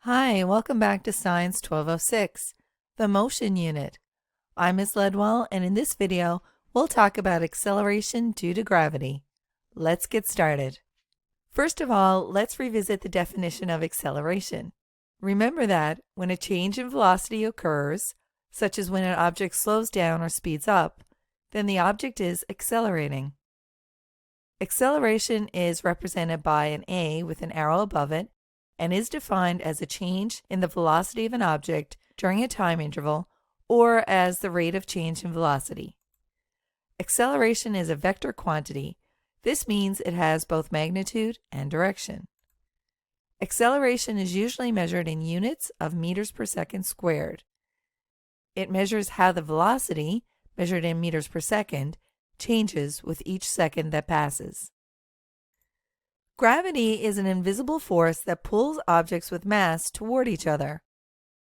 Hi, welcome back to Science 1206, the motion unit. I'm Ms. Ledwell, and in this video, we'll talk about acceleration due to gravity. Let's get started. First of all, let's revisit the definition of acceleration. Remember that when a change in velocity occurs, such as when an object slows down or speeds up, then the object is accelerating. Acceleration is represented by an A with an arrow above it, and is defined as a change in the velocity of an object during a time interval or as the rate of change in velocity. Acceleration is a vector quantity. This means it has both magnitude and direction. Acceleration is usually measured in units of meters per second squared. It measures how the velocity, measured in meters per second, changes with each second that passes. Gravity is an invisible force that pulls objects with mass toward each other.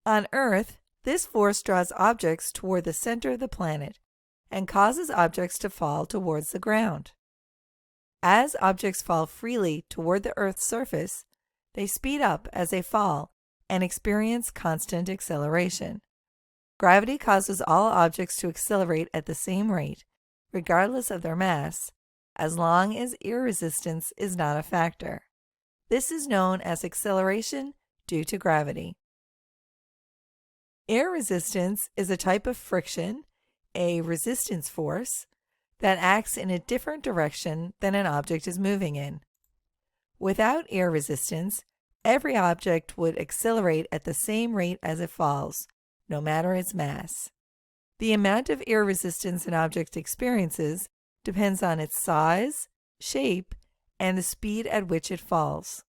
On Earth, this force draws objects toward the center of the planet and causes objects to fall towards the ground. As objects fall freely toward the Earth's surface, they speed up as they fall and experience constant acceleration. Gravity causes all objects to accelerate at the same rate, regardless of their mass, as long as air resistance is not a factor. This is known as acceleration due to gravity. Air resistance is a type of friction, a resistance force, that acts in a different direction than an object is moving in. Without air resistance, every object would accelerate at the same rate as it falls, no matter its mass. The amount of air resistance an object experiences depends on its size, shape, and the speed at which it falls.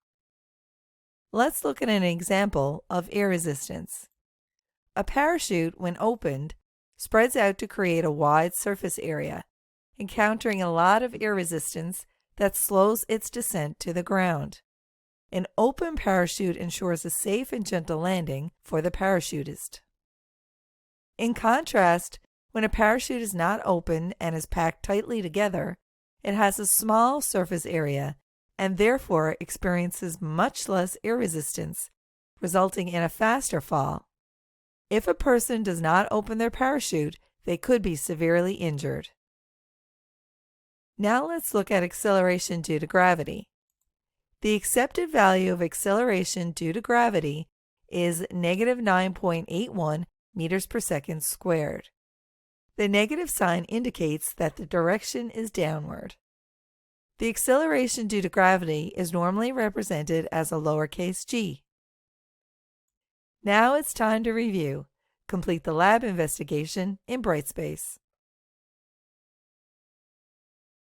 Let's look at an example of air resistance. A parachute, when opened, spreads out to create a wide surface area, encountering a lot of air resistance that slows its descent to the ground. An open parachute ensures a safe and gentle landing for the parachutist. In contrast, when a parachute is not open and is packed tightly together, it has a small surface area and therefore experiences much less air resistance, resulting in a faster fall. If a person does not open their parachute, they could be severely injured. Now let's look at acceleration due to gravity. The accepted value of acceleration due to gravity is negative 9.81 meters per second squared. The negative sign indicates that the direction is downward. The acceleration due to gravity is normally represented as a lowercase g. Now it's time to review. Complete the lab investigation in Brightspace.